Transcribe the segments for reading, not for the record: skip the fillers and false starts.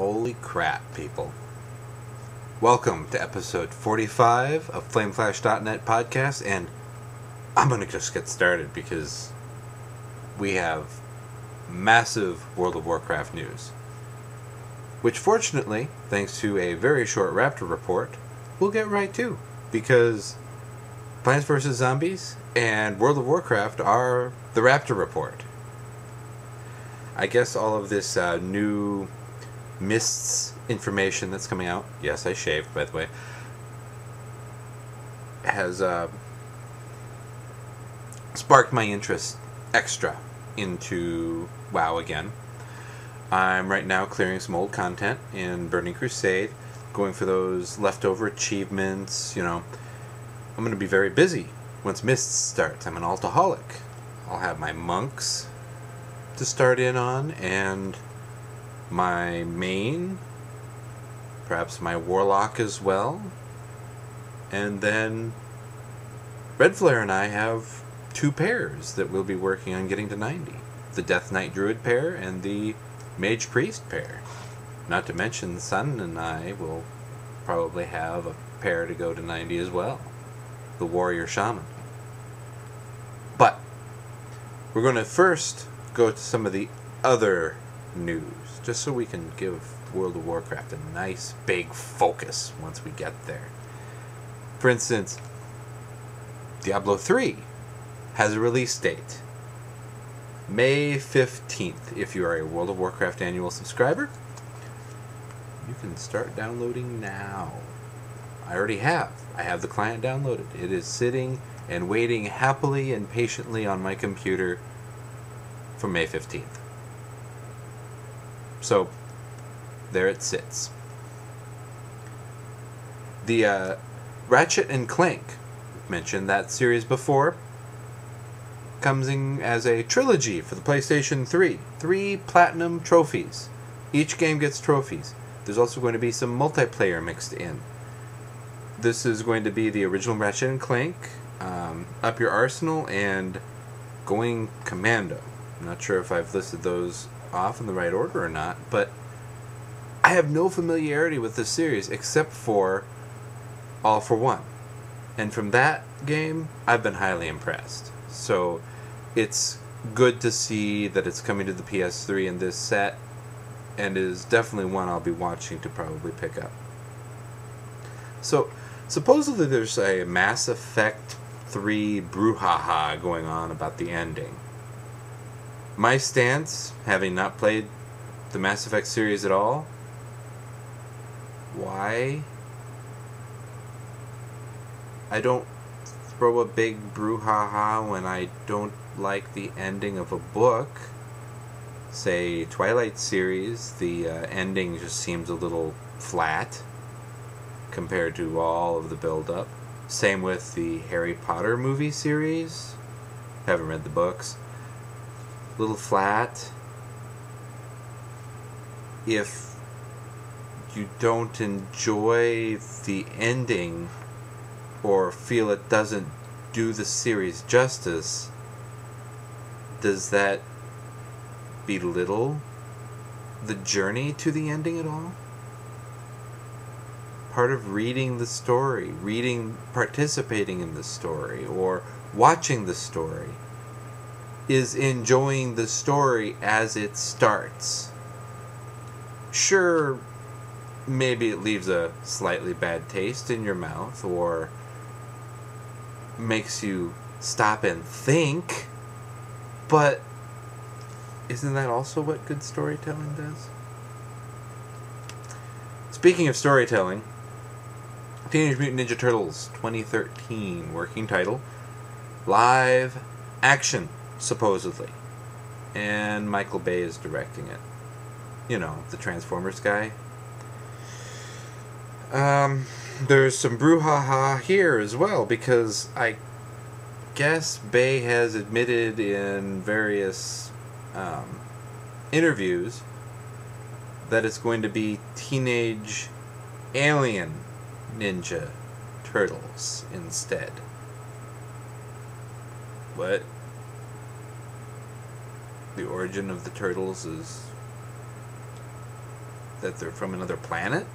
Holy crap, people. Welcome to episode 45 of FlameFlash.net podcast, and I'm going to just get started because we have massive World of Warcraft news. Which fortunately, thanks to a very short Raptr report, we'll get right to, because Plants vs. Zombies and World of Warcraft are the Raptr report. I guess all of this new Mists information that's coming out, yes, I shaved, by the way, has sparked my interest extra into WoW again. I'm right now clearing some old content in Burning Crusade, going for those leftover achievements, I'm going to be very busy once Mists starts. I'm an altaholic. I'll have my monks to start in on, and my main, perhaps my warlock as well, and then Red Flare and I have two pairs that we'll be working on getting to 90. The Death Knight Druid pair and the Mage Priest pair. Not to mention Sun and I will probably have a pair to go to 90 as well. The Warrior Shaman. But we're going to first go to some of the other news, just so we can give World of Warcraft a nice big focus once we get there. For instance, Diablo 3 has a release date. May 15th. If you are a World of Warcraft annual subscriber, you can start downloading now. I already have. I have the client downloaded. It is sitting and waiting happily and patiently on my computer for May 15th. So, there it sits. The Ratchet and Clank, mentioned that series before, comes in as a trilogy for the PlayStation 3. 3 platinum trophies. Each game gets trophies. There's also going to be some multiplayer mixed in. This is going to be the original Ratchet and Clank, Up Your Arsenal, and Going Commando. I'm not sure if I've listed those off in the right order or not, but I have no familiarity with this series except for All for One. And from that game, I've been highly impressed. So it's good to see that it's coming to the PS3 in this set, and is definitely one I'll be watching to probably pick up. So supposedly there's a Mass Effect 3 brouhaha going on about the ending. My stance, having not played the Mass Effect series at all, why? I don't throw a big brouhaha when I don't like the ending of a book. Say, Twilight series, the ending just seems a little flat compared to all of the build-up. Same with the Harry Potter movie series. Haven't read the books. Little flat. If you don't enjoy the ending or feel it doesn't do the series justice, does that belittle the journey to the ending at all? Part of reading the story, participating in the story, or watching the story is enjoying the story as it starts. Sure, maybe it leaves a slightly bad taste in your mouth, or makes you stop and think, but isn't that also what good storytelling does? Speaking of storytelling, Teenage Mutant Ninja Turtles 2013 working title, live action, supposedly, and Michael Bay is directing it. The Transformers guy. There's some brouhaha here as well, because I guess Bay has admitted in various interviews that it's going to be Teenage Alien Ninja Turtles instead. What? The origin of the Turtles is that they're from another planet?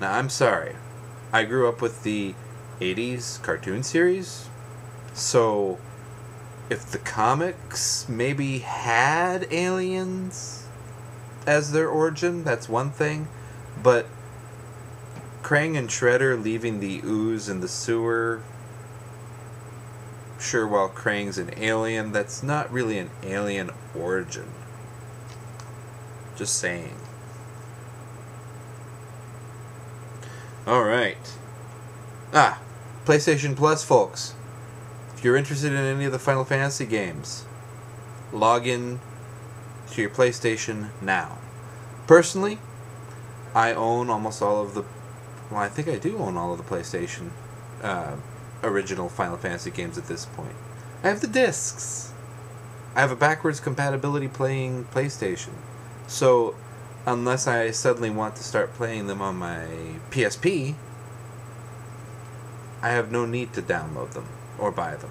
Now, I'm sorry. I grew up with the 80s cartoon series, so if the comics maybe had aliens as their origin, that's one thing, but Krang and Shredder leaving the ooze in the sewer, sure, while Krang's an alien, that's not really an alien origin. Just saying. Alright. PlayStation Plus, folks. If you're interested in any of the Final Fantasy games, log in to your PlayStation now. Personally, I own almost all of the... Well, I think I do own all of the PlayStation original Final Fantasy games at this point. I have the discs. I have a backwards compatibility playing PlayStation. So, unless I suddenly want to start playing them on my PSP, I have no need to download them or buy them.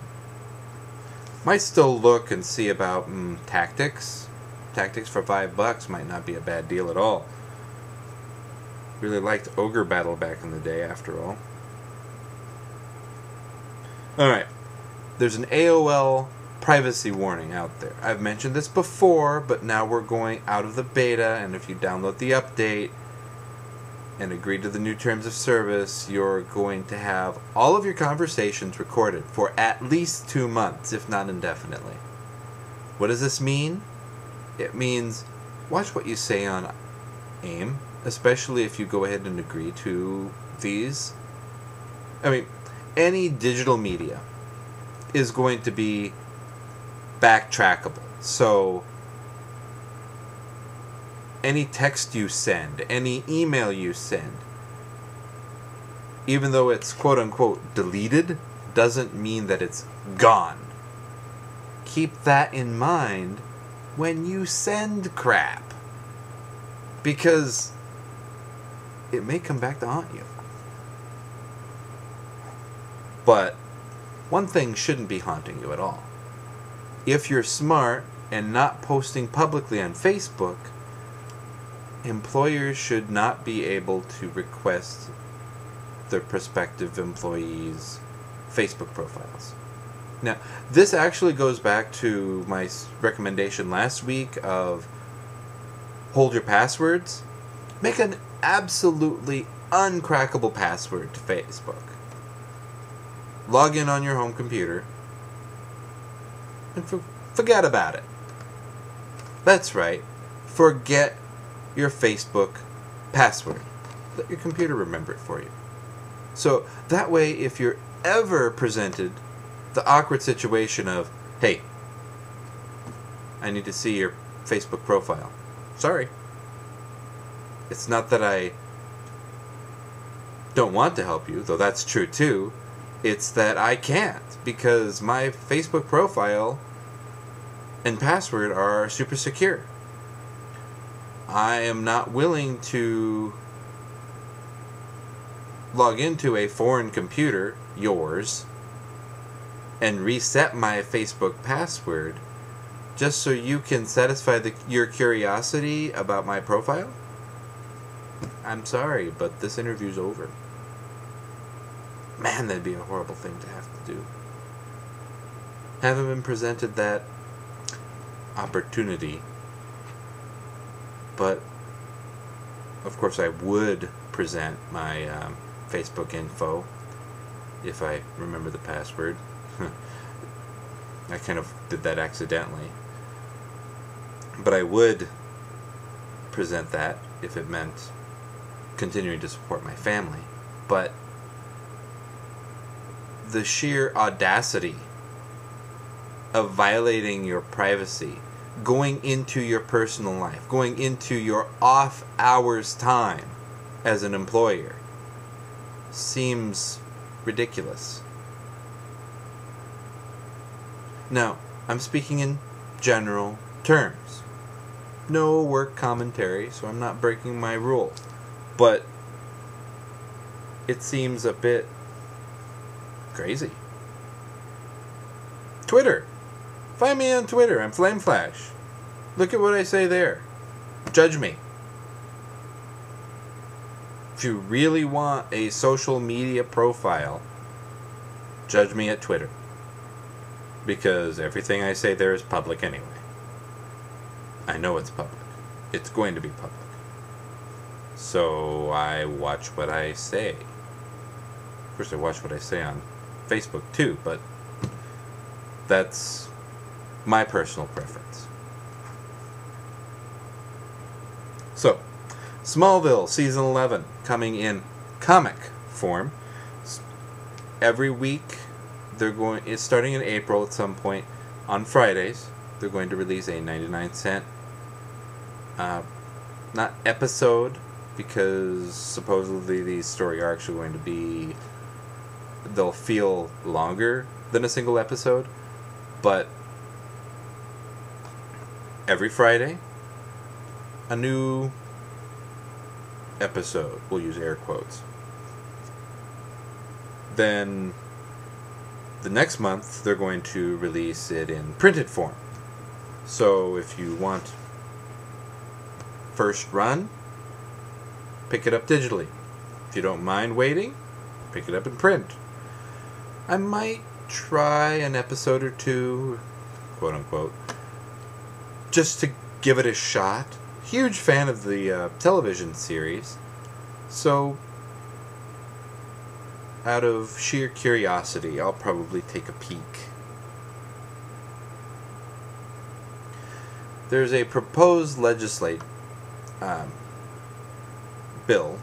Might still look and see about Tactics. Tactics for $5 might not be a bad deal at all. Really liked Ogre Battle back in the day, after all. Alright. There's an AOL privacy warning out there. I've mentioned this before, but now we're going out of the beta, and if you download the update and agree to the new terms of service, you're going to have all of your conversations recorded for at least 2 months, if not indefinitely. What does this mean? It means watch what you say on AIM, especially if you go ahead and agree to these. I mean, any digital media is going to be backtrackable. So any text you send, any email you send, even though it's quote-unquote deleted, doesn't mean that it's gone. Keep that in mind when you send crap, because it may come back to haunt you. But one thing shouldn't be haunting you at all. If you're smart and not posting publicly on Facebook, employers should not be able to request their prospective employees' Facebook profiles. Now, this actually goes back to my recommendation last week of hold your passwords. Make an absolutely uncrackable password to Facebook. Log in on your home computer and forget about it. That's right. Forget your Facebook password. Let your computer remember it for you. So that way, if you're ever presented the awkward situation of, hey, I need to see your Facebook profile. Sorry. It's not that I don't want to help you, though that's true too. It's that I can't, because my Facebook profile and password are super secure. I am not willing to log into a foreign computer, yours, and reset my Facebook password just so you can satisfy your curiosity about my profile. I'm sorry, but this interview's over. Man, that'd be a horrible thing to have to do. Haven't been presented that opportunity, but of course I would present my Facebook info if I remember the password. I kind of did that accidentally, but I would present that if it meant continuing to support my family. But the sheer audacity of violating your privacy, going into your personal life, going into your off hours time as an employer, seems ridiculous. Now, I'm speaking in general terms. No work commentary, so I'm not breaking my rule. But it seems a bit crazy. Twitter. Find me on Twitter. I'm Flame Flash. Look at what I say there. Judge me. If you really want a social media profile, judge me at Twitter. Because everything I say there is public anyway. I know it's public. It's going to be public. So I watch what I say. Of course, I watch what I say on Facebook too, but that's my personal preference. So, Smallville Season 11 coming in comic form. Every week, it's starting in April at some point. On Fridays, they're going to release a 99-cent, not episode, because supposedly these story arcs are going to be, they'll feel longer than a single episode, but every Friday, a new episode. We'll use air quotes. Then the next month, they're going to release it in printed form. So if you want first run, pick it up digitally. If you don't mind waiting, pick it up in print. I might try an episode or two, quote unquote, just to give it a shot. Huge fan of the television series, so out of sheer curiosity, I'll probably take a peek. There's a proposed bill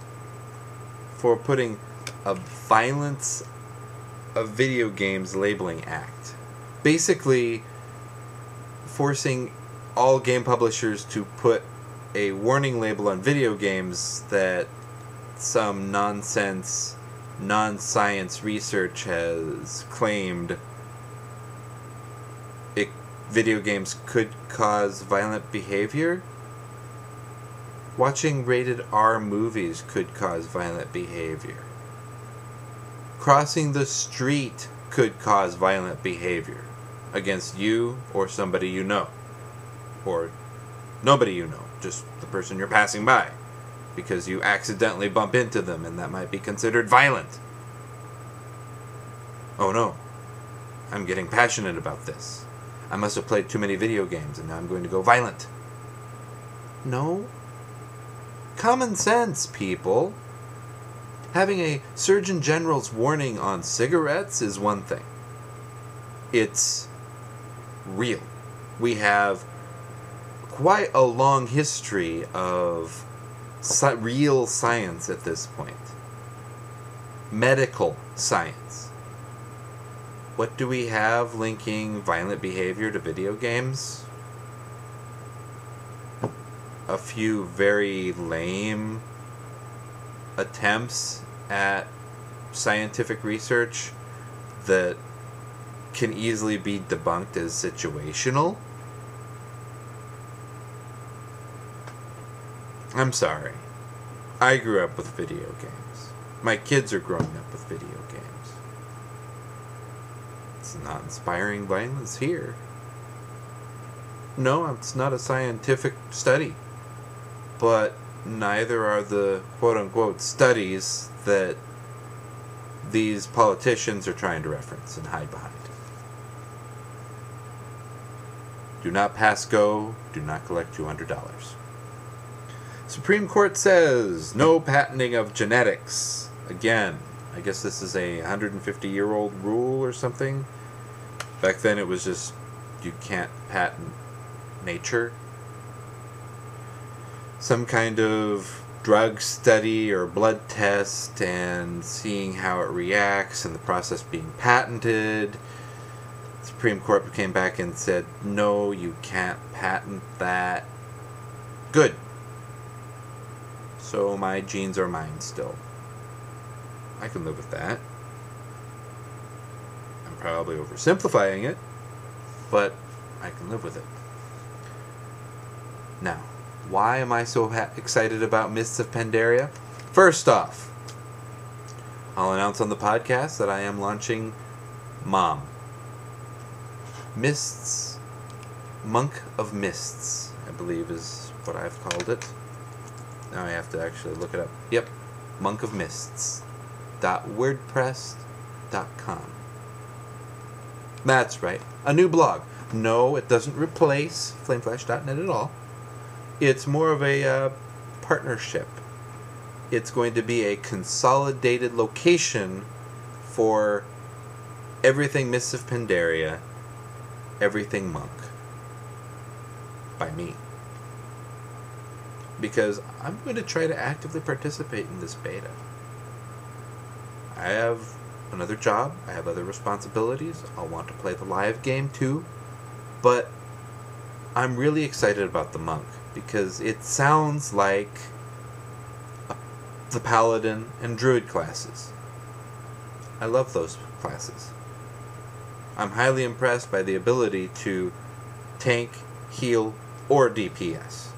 for putting a Violence of Video Games Labeling Act. Basically, forcing all game publishers to put a warning label on video games that some nonsense, non-science research has claimed video games could cause violent behavior. Watching rated R movies could cause violent behavior. Crossing the street could cause violent behavior against you or somebody you know. Or nobody you know, just the person you're passing by, because you accidentally bump into them and that might be considered violent. Oh no, I'm getting passionate about this. I must have played too many video games and now I'm going to go violent. No. Common sense, people. Having a Surgeon General's warning on cigarettes is one thing. It's real. We have quite a long history of real science at this point. Medical science. What do we have linking violent behavior to video games? A few very lame attempts at scientific research that can easily be debunked as situational. I'm sorry. I grew up with video games. My kids are growing up with video games. It's not inspiring violence here. No, it's not a scientific study. But neither are the quote-unquote studies that these politicians are trying to reference and hide behind. Do not pass go. Do not collect $200. Supreme Court says no patenting of genetics. Again, I guess this is a 150-year-old rule or something. Back then it was just, you can't patent nature. Some kind of drug study or blood test and seeing how it reacts and the process being patented. The Supreme Court came back and said, no, you can't patent that. Good. So my genes are mine still. I can live with that. I'm probably oversimplifying it, but I can live with it. Now, why am I so excited about Mists of Pandaria? First off, I'll announce on the podcast that I am launching Mom. Mists, Monk of Mists, I believe is what I've called it. Now I have to actually look it up. Yep, monkofmists.wordpress.com. That's right, a new blog. No, it doesn't replace flameflash.net at all. It's more of a partnership. It's going to be a consolidated location for everything Mists of Pandaria, everything Monk. By me. Because I'm going to try to actively participate in this beta. I have another job, I have other responsibilities, I'll want to play the live game too, but I'm really excited about the Monk, because it sounds like the Paladin and Druid classes. I love those classes. I'm highly impressed by the ability to tank, heal, or DPS.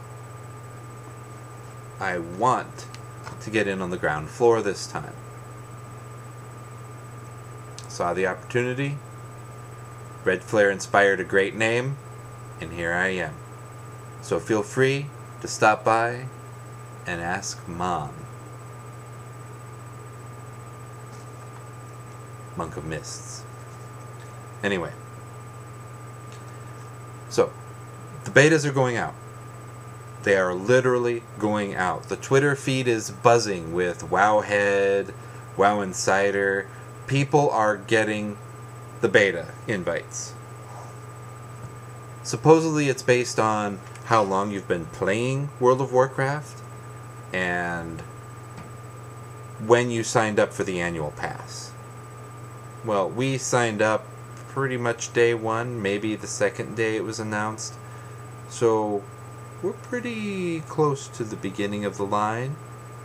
I want to get in on the ground floor this time. Saw the opportunity. Red Flare inspired a great name, and here I am. So feel free to stop by and ask Mom. Monk of Mists. Anyway. So, the betas are going out. They are literally going out. The Twitter feed is buzzing with Wowhead, WoW Insider. People are getting the beta invites. Supposedly it's based on how long you've been playing World of Warcraft and when you signed up for the annual pass. Well, we signed up pretty much day one, maybe the second day it was announced. So we're pretty close to the beginning of the line,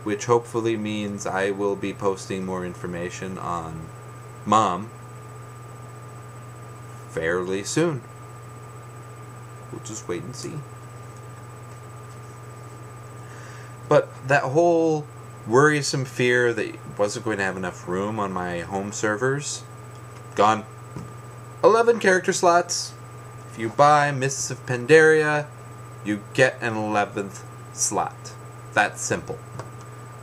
which hopefully means I will be posting more information on Mom fairly soon. We'll just wait and see. But that whole worrisome fear that wasn't going to have enough room on my home servers, gone. 11 character slots. If you buy Mists of Pandaria, you get an 11th slot. That's simple.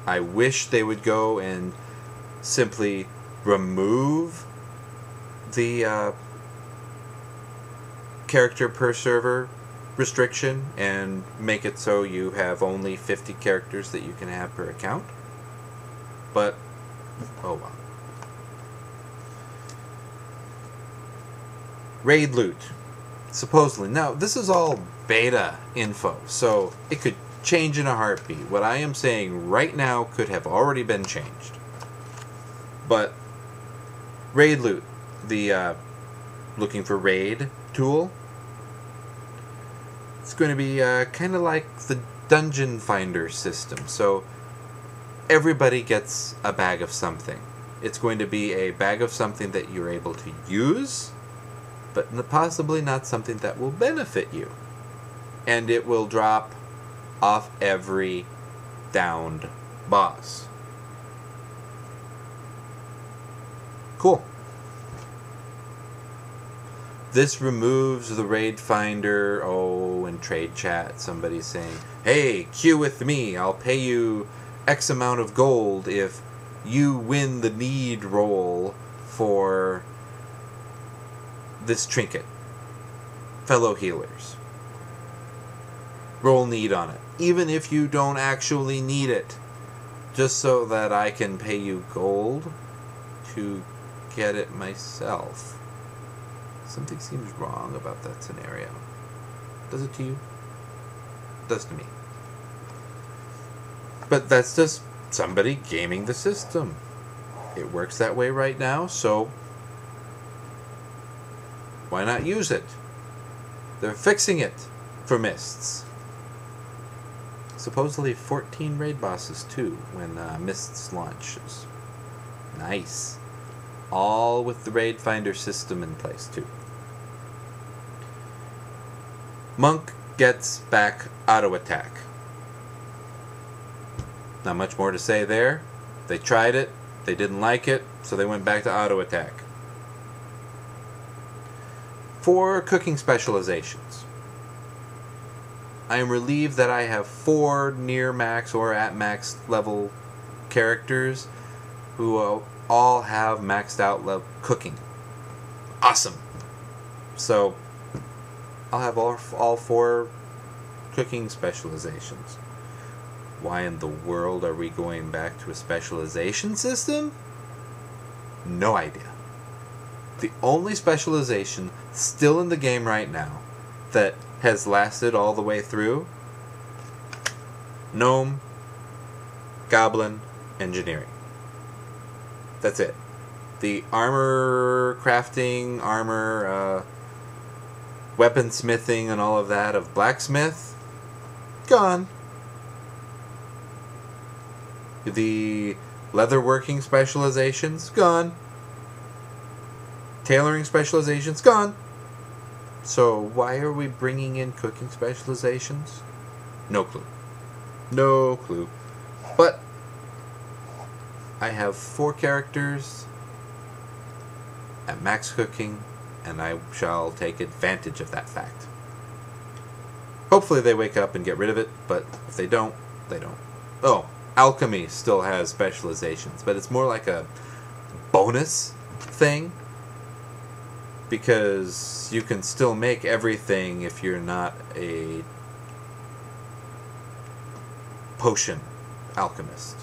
I wish they would go and simply remove the character per server restriction and make it so you have only 50 characters that you can have per account. But, oh well. Raid loot. Supposedly. Now, this is all beta info, so it could change in a heartbeat. What I am saying right now could have already been changed. But, raid loot. The looking for raid tool. It's going to be kind of like the dungeon finder system. So, everybody gets a bag of something. It's going to be a bag of something that you're able to use, but possibly not something that will benefit you. And it will drop off every downed boss. Cool. This removes the raid finder. Oh, in trade chat, somebody's saying, hey, queue with me. I'll pay you X amount of gold if you win the need roll for this trinket. Fellow healers. Roll need on it. Even if you don't actually need it. Just so that I can pay you gold to get it myself. Something seems wrong about that scenario. Does it to you? It does to me. But that's just somebody gaming the system. It works that way right now, so why not use it? They're fixing it for Mists. Supposedly 14 raid bosses too when Mists launches. Nice. All with the raid finder system in place too. Monk gets back auto attack. Not much more to say there. They tried it, they didn't like it, so they went back to auto attack. 4 cooking specializations. I am relieved that I have 4 near max or at max level characters who all have maxed out cooking. Awesome. So I'll have all 4 cooking specializations. Why in the world are we going back to a specialization system? No idea. The only specialization still in the game right now that has lasted all the way through: gnome, goblin, engineering. That's it. The armor crafting, weaponsmithing and all of that of blacksmith, gone. The leatherworking specializations, gone. Tailoring specializations, gone. So why are we bringing in cooking specializations? No clue. No clue. But I have 4 characters at max cooking, and I shall take advantage of that fact. Hopefully they wake up and get rid of it, but if they don't, they don't. Oh, alchemy still has specializations, but it's more like a bonus thing, because you can still make everything if you're not a potion alchemist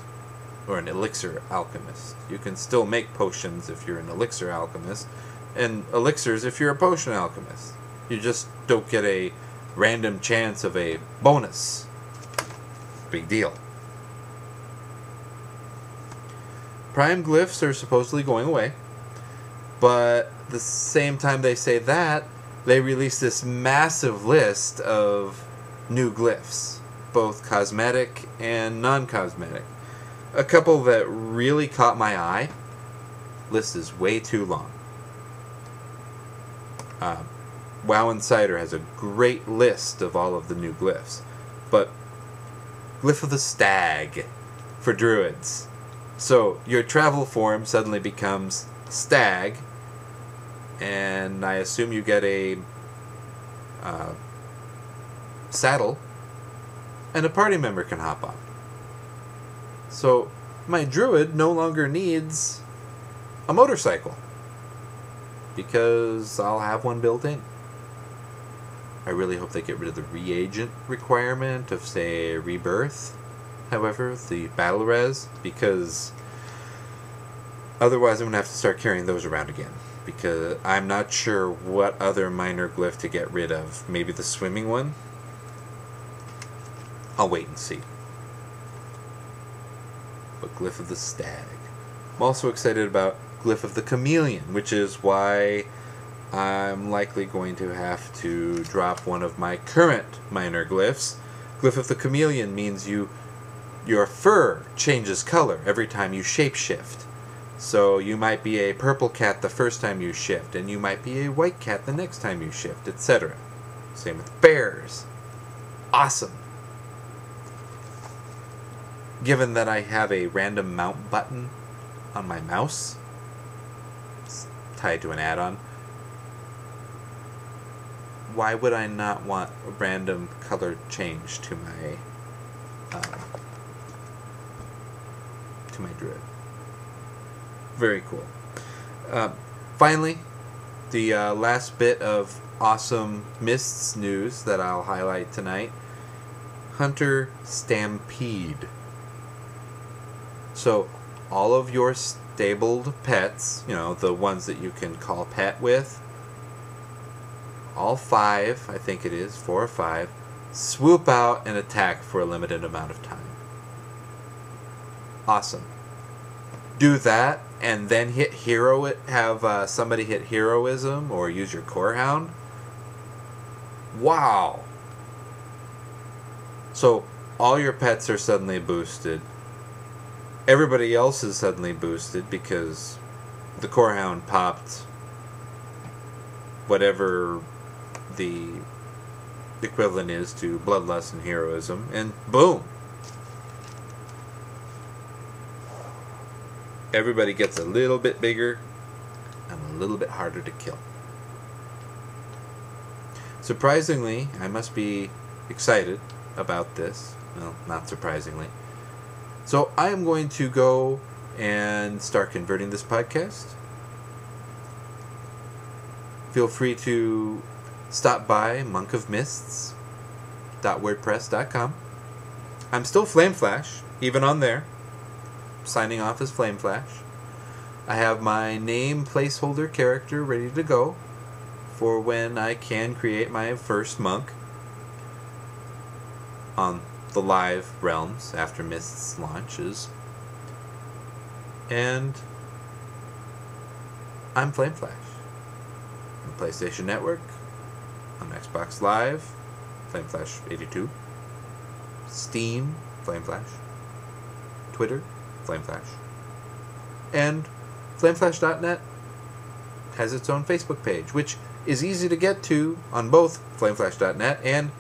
or an elixir alchemist. You can still make potions if you're an elixir alchemist, and elixirs if you're a potion alchemist. You just don't get a random chance of a bonus. Big deal. Prime glyphs are supposedly going away, but the same time they say that, they release this massive list of new glyphs, both cosmetic and non-cosmetic. A couple that really caught my eye. List is way too long. WoW Insider has a great list of all of the new glyphs, but Glyph of the Stag for druids. So your travel form suddenly becomes stag, and I assume you get a saddle, and a party member can hop on. So my druid no longer needs a motorcycle, because I'll have one built in. I really hope they get rid of the reagent requirement of, say, rebirth, however, the battle res, because otherwise I'm going to have to start carrying those around again, because I'm not sure what other minor glyph to get rid of. Maybe the swimming one? I'll wait and see. But Glyph of the Stag. I'm also excited about Glyph of the Chameleon, which is why I'm likely going to have to drop one of my current minor glyphs. Glyph of the Chameleon means your fur changes color every time you shapeshift. So you might be a purple cat the first time you shift, and you might be a white cat the next time you shift, etc. Same with bears. Awesome. Given that I have a random mount button on my mouse, it's tied to an add-on, why would I not want a random color change to my druid? Very cool. Finally, the last bit of awesome Mists news that I'll highlight tonight: Hunter Stampede. So all of your stabled pets, you know, the ones that you can call pet with, all 5, I think it is, 4 or 5, swoop out and attack for a limited amount of time. Awesome. Do that, and then hit have somebody hit heroism or use your core hound. Wow. So all your pets are suddenly boosted. Everybody else is suddenly boosted because the core hound popped whatever the equivalent is to bloodlust and heroism, and boom. Everybody gets a little bit bigger and a little bit harder to kill. Surprisingly, I must be excited about this. Well, not surprisingly. So I am going to go and start converting this podcast. Feel free to stop by monkofmists.wordpress.com. I'm still Flame Flash, even on there. Signing off as Flame Flash. I have my name placeholder character ready to go for when I can create my first monk on the live realms after Mists launches. And I'm Flame Flash. On the PlayStation Network, on Xbox Live, Flame Flash 82, Steam, Flame Flash, Twitter, Flame Flash, and FlameFlash.net has its own Facebook page, which is easy to get to on both FlameFlash.net and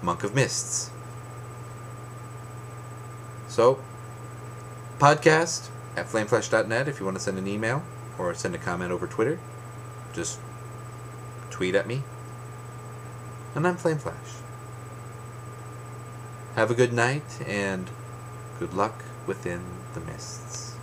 Monk of Mists. So, podcast at FlameFlash.net if you want to send an email or send a comment over Twitter. Just tweet at me. And I'm Flame Flash. Have a good night and good luck within the mists.